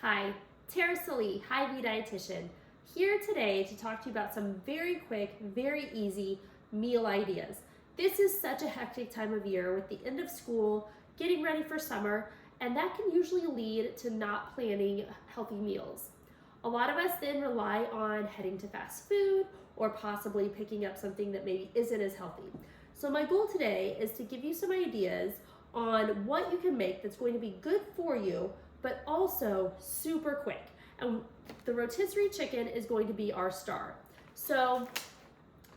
Hi, Tara Salee, Hy-Vee dietitian, here today to talk to you about some very quick, very easy meal ideas. This is such a hectic time of year with the end of school, getting ready for summer, and that can usually lead to not planning healthy meals. A lot of us then rely on heading to fast food or possibly picking up something that maybe isn't as healthy. So my goal today is to give you some ideas on what you can make that's going to be good for you, but also super quick. And the rotisserie chicken is going to be our star. So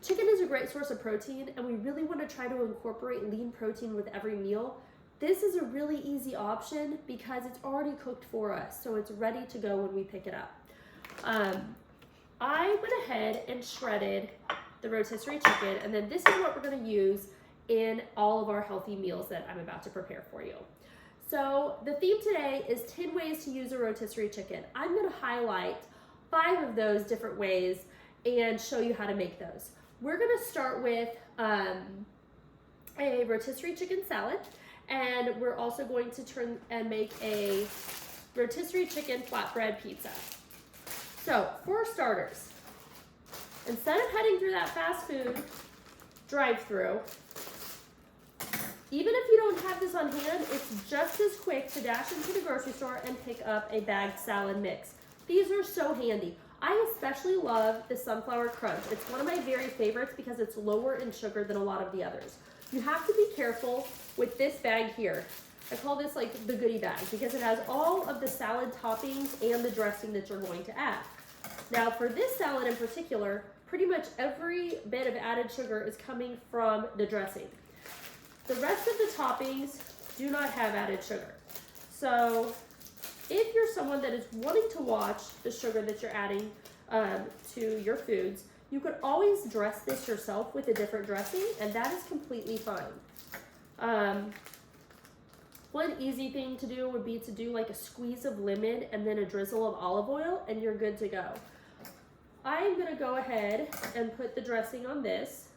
chicken is a great source of protein, and we really want to try to incorporate lean protein with every meal. This is a really easy option because it's already cooked for us, so it's ready to go when we pick it up. I went ahead and shredded the rotisserie chicken, and then this is what we're going to use in all of our healthy meals that I'm about to prepare for you. So the theme today is 10 ways to use a rotisserie chicken. I'm going to highlight 5 of those different ways and show you how to make those. We're going to start with a rotisserie chicken salad, and we're also going to turn and make a rotisserie chicken flatbread pizza. So for starters, instead of heading through that fast food drive-through, even if you don't have this on hand, it's just as quick to dash into the grocery store and pick up a bagged salad mix. These are so handy. I especially love the sunflower crunch. It's one of my very favorites because it's lower in sugar than a lot of the others. You have to be careful with this bag here. I call this like the goodie bag because it has all of the salad toppings and the dressing that you're going to add. Now for this salad in particular, pretty much every bit of added sugar is coming from the dressing. The rest of the toppings do not have added sugar. So if you're someone that is wanting to watch the sugar that you're adding to your foods, you could always dress this yourself with a different dressing, and that is completely fine. One easy thing to do would be to do like a squeeze of lemon and then a drizzle of olive oil, and you're good to go. I'm gonna go ahead and put the dressing on this.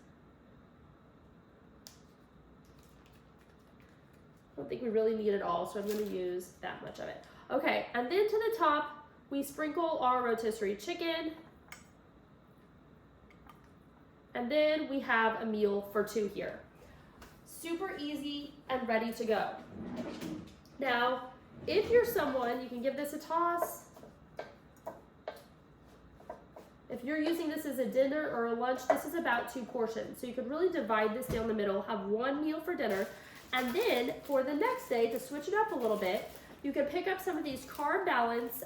I don't think we really need it all, so I'm going to use that much of it. Okay, and then to the top, we sprinkle our rotisserie chicken. And then we have a meal for 2 here. Super easy and ready to go. Now, if you're someone, you can give this a toss. If you're using this as a dinner or a lunch, this is about 2 portions. So you could really divide this down the middle, have 1 meal for dinner. And then for the next day, to switch it up a little bit, you can pick up some of these Carb Balance,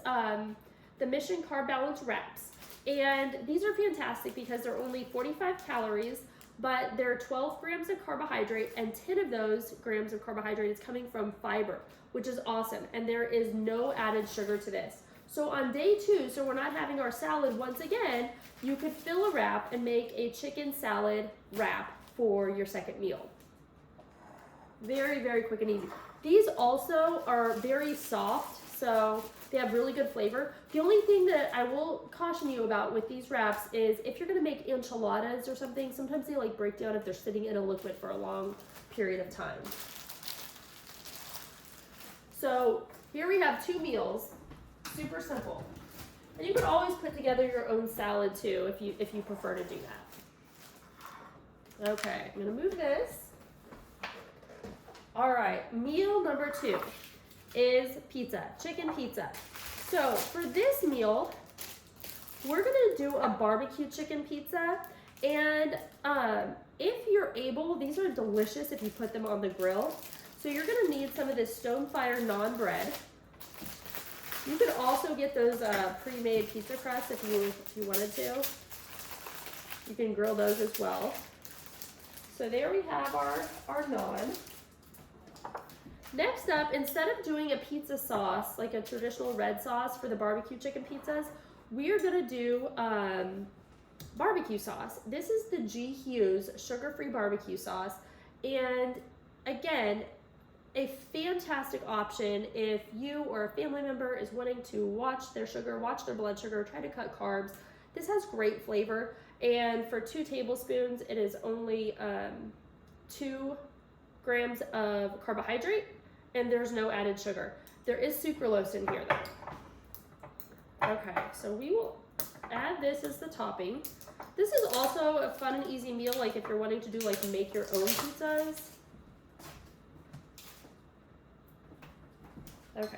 the Mission Carb Balance wraps. And these are fantastic because they're only 45 calories, but there are 12 grams of carbohydrate, and 10 of those grams of carbohydrate is coming from fiber, which is awesome. And there is no added sugar to this. So on day 2, so we're not having our salad once again, you could fill a wrap and make a chicken salad wrap for your second meal. Very, very quick and easy. These also are very soft, so they have really good flavor. The only thing that I will caution you about with these wraps is if you're gonna make enchiladas or something, sometimes they like break down if they're sitting in a liquid for a long period of time. So here we have 2 meals, super simple. And you could always put together your own salad too if you prefer to do that. Okay, I'm gonna move this. All right, meal number 2 is pizza, chicken pizza. So for this meal, we're gonna do a barbecue chicken pizza. And if you're able, these are delicious if you put them on the grill. So you're gonna need some of this stone fire naan bread. You could also get those pre-made pizza crusts if you wanted to. You can grill those as well. So there we have our naan. Next up, instead of doing a pizza sauce, like a traditional red sauce for the barbecue chicken pizzas, we are gonna do barbecue sauce. This is the G. Hughes sugar-free barbecue sauce. And again, a fantastic option if you or a family member is wanting to watch their sugar, watch their blood sugar, try to cut carbs. This has great flavor. And for 2 tablespoons, it is only 2 grams of carbohydrate, and there's no added sugar. There is sucralose in here though. Okay, so we will add this as the topping. This is also a fun and easy meal, like if you're wanting to do like make your own pizzas. Okay.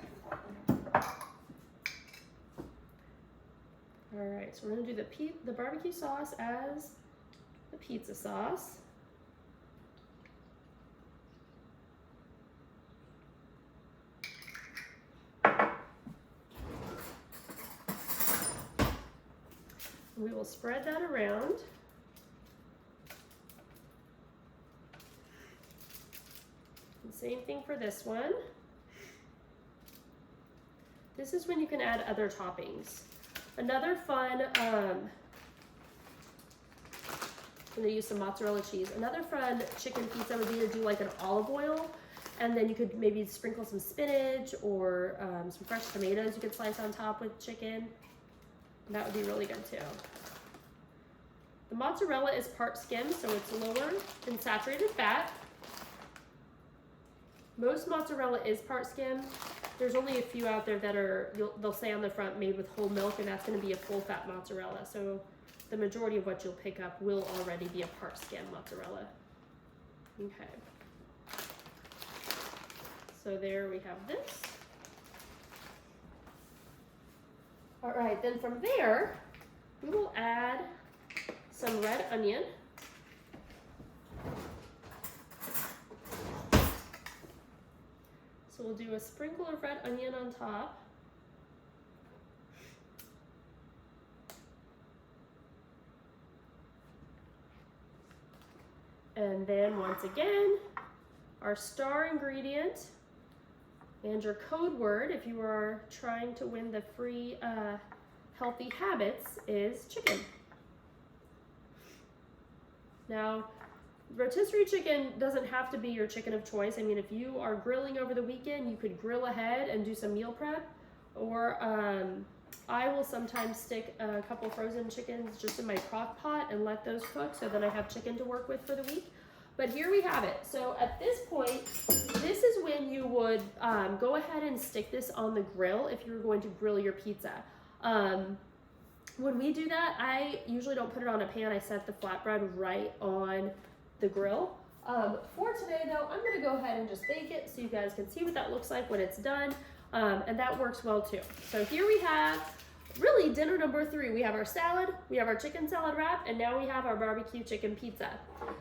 All right, so we're gonna do the barbecue sauce as the pizza sauce. We will spread that around. And same thing for this one. This is when you can add other toppings. Another fun, I'm gonna use some mozzarella cheese. Another fun chicken pizza would be to do like an olive oil, and then you could maybe sprinkle some spinach or some fresh tomatoes you could slice on top with chicken. And that would be really good too. The mozzarella is part skim, so it's lower in saturated fat. Most mozzarella is part skim. There's only a few out there that are, they'll say on the front made with whole milk, and that's gonna be a full fat mozzarella. So the majority of what you'll pick up will already be a part skim mozzarella. Okay. So there we have this. All right, then from there, we will add some red onion. So we'll do a sprinkle of red onion on top. And then once again, our star ingredient and your code word, if you are trying to win the free healthy habits, is chicken. Now, rotisserie chicken doesn't have to be your chicken of choice. I mean, if you are grilling over the weekend, you could grill ahead and do some meal prep, or I will sometimes stick a couple frozen chickens just in my crock pot and let those cook, so then I have chicken to work with for the week. But here we have it. So at this point, this is when you would go ahead and stick this on the grill if you were going to grill your pizza. When we do that, I usually don't put it on a pan. I set the flatbread right on the grill. For today though, I'm gonna go ahead and just bake it so you guys can see what that looks like when it's done. And that works well too. So here we have really dinner number 3. We have our salad, we have our chicken salad wrap, and now we have our barbecue chicken pizza.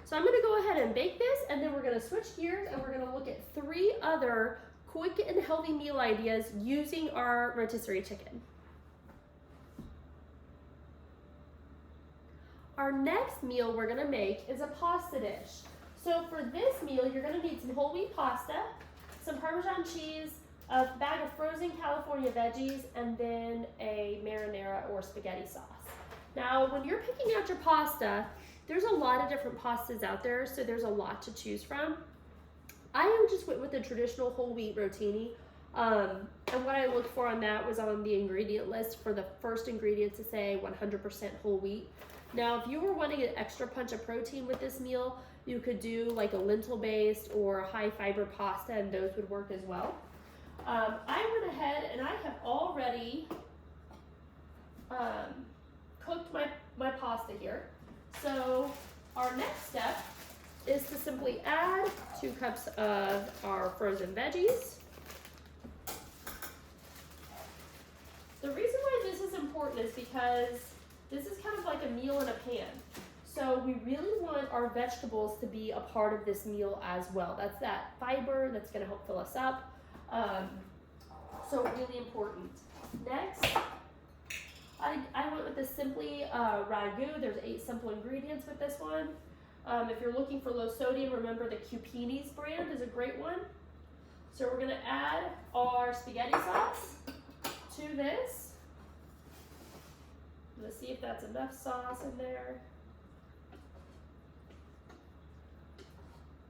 So I'm gonna go ahead and bake this, and then we're gonna switch gears and we're gonna look at 3 other quick and healthy meal ideas using our rotisserie chicken. Our next meal we're gonna make is a pasta dish. So for this meal, you're gonna need some whole wheat pasta, some Parmesan cheese, a bag of frozen California veggies, and then a marinara or spaghetti sauce. Now, when you're picking out your pasta, there's a lot of different pastas out there, so there's a lot to choose from. I just went with the traditional whole wheat rotini, and what I looked for on that was on the ingredient list for the first ingredient to say 100% whole wheat. Now, if you were wanting an extra punch of protein with this meal, you could do like a lentil-based or high fiber pasta, and those would work as well. I went ahead and I have already cooked my pasta here. So our next step is to simply add 2 cups of our frozen veggies. The reason why this is important is because this is kind of like a meal in a pan. So we really want our vegetables to be a part of this meal as well. That's that fiber that's gonna help fill us up. So really important. Next, I went with the Simply Ragu. There's 8 simple ingredients with this one. If you're looking for low sodium, remember the Cupini's brand is a great one. So we're gonna add our spaghetti sauce to this. Let's see if that's enough sauce in there.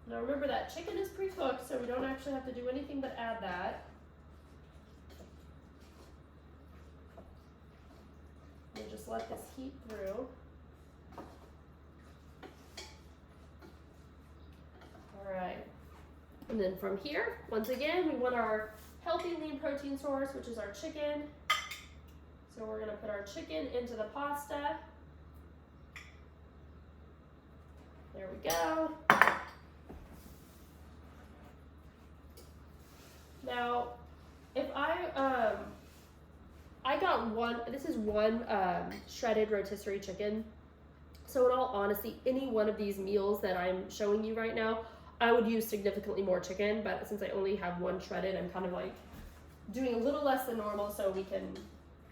Now remember that chicken is pre-cooked, so we don't actually have to do anything but add that. And just let this heat through. All right. And then from here, once again, we want our healthy lean protein source, which is our chicken. So we're gonna put our chicken into the pasta. There we go. Now, if I got this is one shredded rotisserie chicken. So in all honesty, any one of these meals that I'm showing you right now, I would use significantly more chicken, but since I only have one shredded, I'm kind of like doing a little less than normal so we can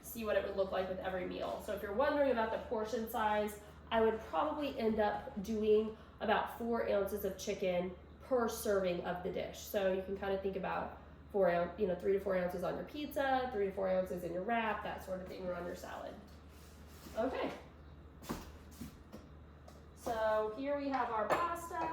see what it would look like with every meal. So if you're wondering about the portion size, I would probably end up doing about 4 ounces of chicken per serving of the dish. So you can kind of think about 3 to 4 ounces on your pizza, 3 to 4 ounces in your wrap, that sort of thing, or on your salad. Okay. So here we have our pasta.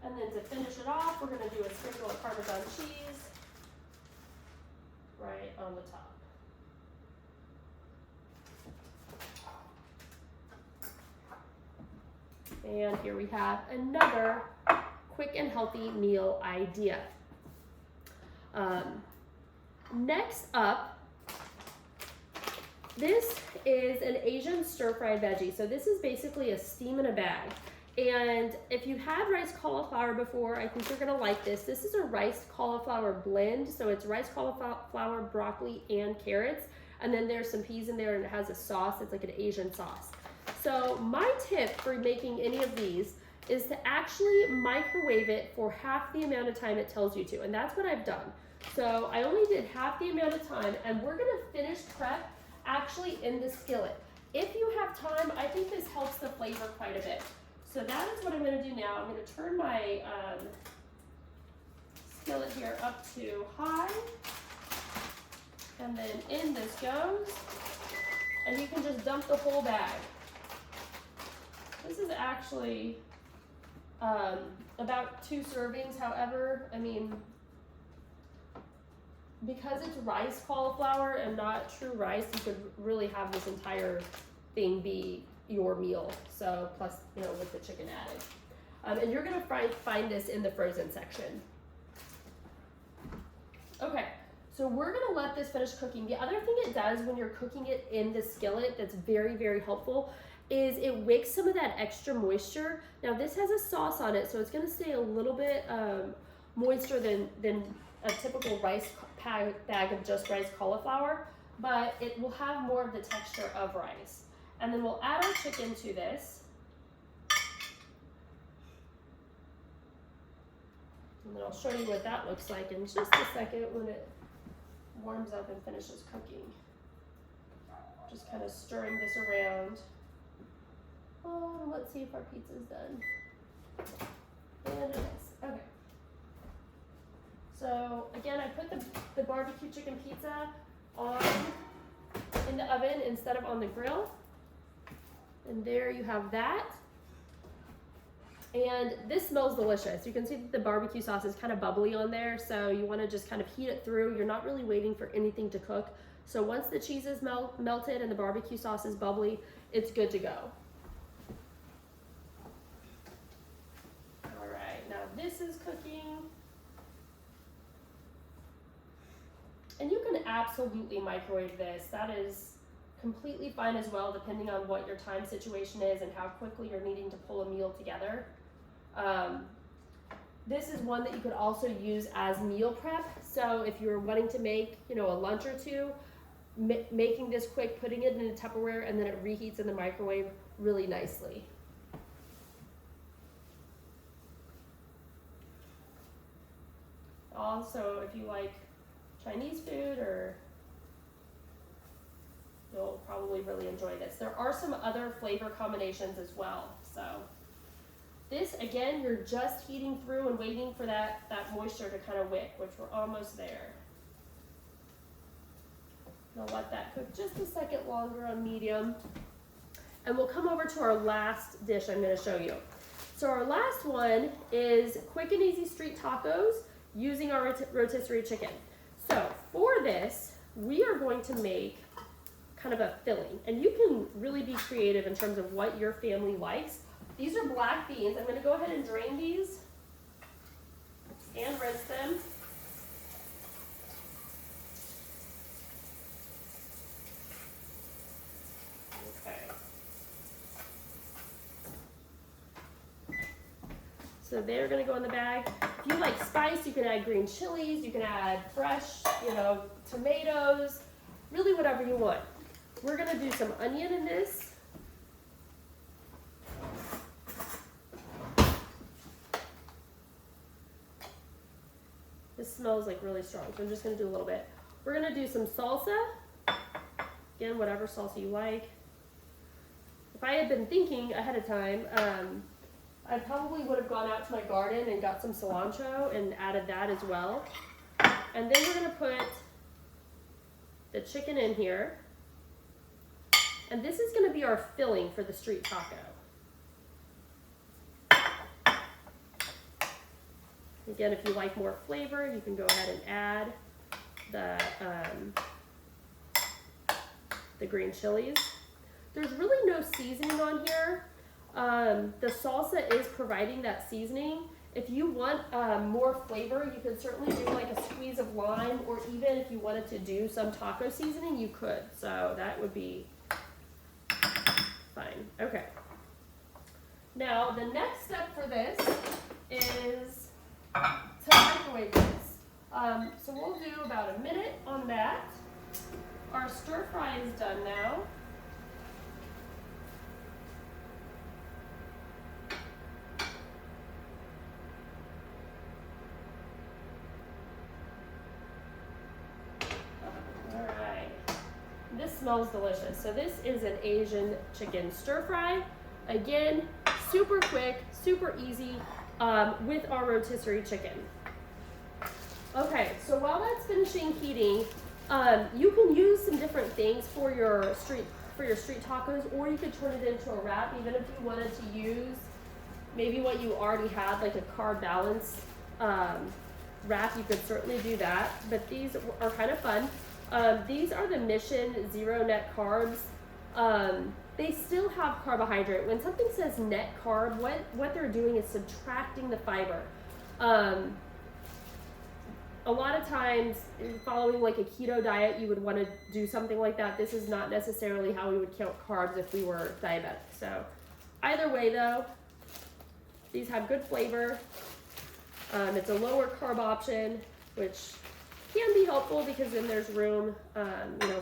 And then to finish it off, we're going to do a sprinkle of Parmesan cheese right on the top. And here we have another quick and healthy meal idea. Next up, this is an Asian stir-fried veggie. So this is basically a steam in a bag. And if you've had rice cauliflower before, I think you're gonna like this. This is a rice cauliflower blend. So it's rice cauliflower, broccoli, and carrots. And then there's some peas in there and it has a sauce. It's like an Asian sauce. So my tip for making any of these is to actually microwave it for half the amount of time it tells you to. And that's what I've done. So I only did half the amount of time, and we're gonna finish prep actually in the skillet. If you have time, I think this helps the flavor quite a bit. So that is what I'm gonna do now. I'm gonna turn my skillet here up to high, and then in this goes, and you can just dump the whole bag. This is actually about 2 servings. However, I mean, because it's rice cauliflower and not true rice, you could really have this entire thing be your meal. So plus, with the chicken added. And you're gonna find this in the frozen section. Okay, so we're gonna let this finish cooking. The other thing it does when you're cooking it in the skillet that's very, very helpful is it wicks some of that extra moisture. Now this has a sauce on it, so it's gonna stay a little bit moister than a typical rice bag of just rice cauliflower, but it will have more of the texture of rice. And then we'll add our chicken to this. And then I'll show you what that looks like in just a second when it warms up and finishes cooking. Just kind of stirring this around. Oh, let's see if our pizza's done. And it is. Okay. So again, I put the barbecue chicken pizza in the oven instead of on the grill. And there you have that. And this smells delicious. You can see that the barbecue sauce is kind of bubbly on there, so you want to just kind of heat it through. You're not really waiting for anything to cook. So once the cheese is melted and the barbecue sauce is bubbly, it's good to go. All right, now this is cooking. And you can absolutely microwave this. That is completely fine as well, depending on what your time situation is and how quickly you're needing to pull a meal together. This is one that you could also use as meal prep. So if you're wanting to make, a lunch or two, making this quick, putting it in a Tupperware, and then it reheats in the microwave really nicely. Also, if you like Chinese food, or you'll probably really enjoy this. There are some other flavor combinations as well. So this, again, you're just heating through and waiting for that moisture to kind of wick, which we're almost there. I'll let that cook just a second longer on medium. And we'll come over to our last dish I'm going to show you. So our last one is quick and easy street tacos using our rotisserie chicken. So for this, we are going to make kind of a filling, and you can really be creative in terms of what your family likes. These are black beans. I'm gonna go ahead and drain these and rinse them. So they're gonna go in the bag. If you like spice, you can add green chilies, you can add fresh, tomatoes, really whatever you want. We're gonna do some onion in this. This smells like really strong, so I'm just gonna do a little bit. We're gonna do some salsa. Again, whatever salsa you like. If I had been thinking ahead of time, I probably would have gone out to my garden and got some cilantro and added that as well. And then we're gonna put the chicken in here. And this is gonna be our filling for the street taco. Again, if you like more flavor, you can go ahead and add the green chilies. There's really no seasoning on here. The salsa is providing that seasoning. If you want more flavor, you could certainly do like a squeeze of lime, or even if you wanted to do some taco seasoning, you could. So that would be fine. Okay. Now, the next step for this is to microwave this. So we'll do about a minute on that. Our stir fry is done now. This smells delicious. So this is an Asian chicken stir fry. Again, super quick, super easy with our rotisserie chicken. Okay, so while that's finishing heating, you can use some different things for your street tacos, or you could turn it into a wrap. Even if you wanted to use maybe what you already had, like a carb balance wrap, you could certainly do that. But these are kind of fun. These are the Mission Zero Net Carbs. They still have carbohydrate. When something says net carb, what they're doing is subtracting the fiber. A lot of times, following like a keto diet, you would want to do something like that. This is not necessarily how we would count carbs if we were diabetic. So either way though, these have good flavor. It's a lower carb option, which can be helpful because then there's room,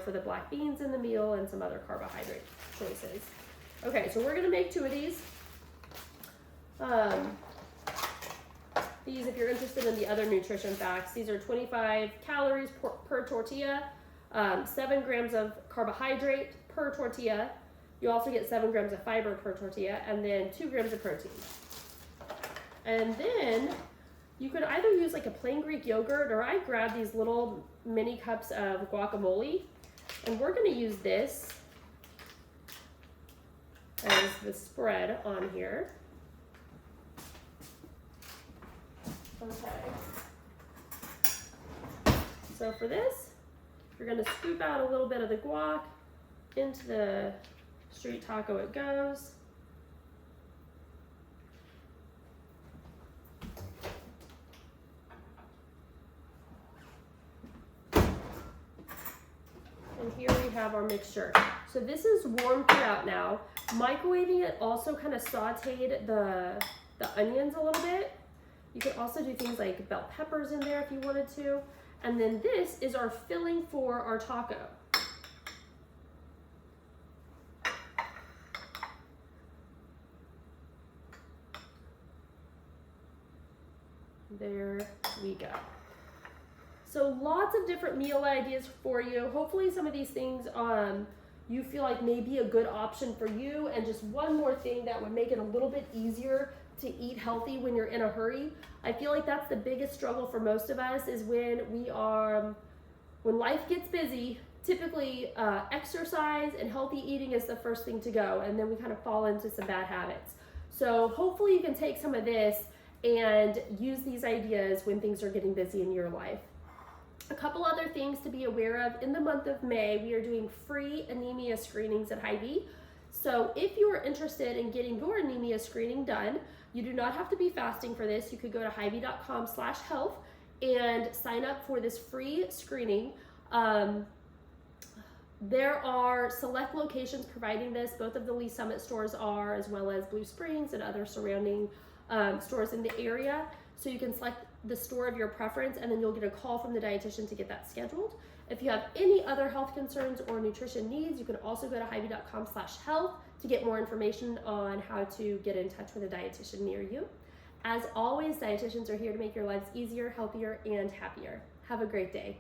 for the black beans in the meal and some other carbohydrate choices. Okay, so we're gonna make 2 of these. These, if you're interested in the other nutrition facts, these are 25 calories per tortilla, 7 grams of carbohydrate per tortilla. You also get 7 grams of fiber per tortilla, and then 2 grams of protein. And then you could either use like a plain Greek yogurt, or I grabbed these little mini cups of guacamole, and we're gonna use this as the spread on here. Okay. So for this, you're gonna scoop out a little bit of the guac into the street taco it goes. And here we have our mixture. So this is warmed throughout now. Microwaving it also kind of sauteed the onions a little bit. You could also do things like bell peppers in there if you wanted to. And then this is our filling for our taco. There we go. So lots of different meal ideas for you. Hopefully some of these things you feel like may be a good option for you. And just one more thing that would make it a little bit easier to eat healthy when you're in a hurry. I feel like that's the biggest struggle for most of us, is when life gets busy, typically exercise and healthy eating is the first thing to go, and then we kind of fall into some bad habits. So hopefully you can take some of this and use these ideas when things are getting busy in your life. A couple other things to be aware of. In the month of May, we are doing free anemia screenings at Hy-Vee. So if you are interested in getting your anemia screening done, you do not have to be fasting for this. You could go to hy-vee.com/health and sign up for this free screening. There are select locations providing this. Both of the Lee Summit stores are, as well as Blue Springs and other surrounding stores in the area. So you can select the store of your preference, and then you'll get a call from the dietitian to get that scheduled. If you have any other health concerns or nutrition needs, you can also go to hy-vee.com/health to get more information on how to get in touch with a dietitian near you. As always, dietitians are here to make your lives easier, healthier, and happier. Have a great day.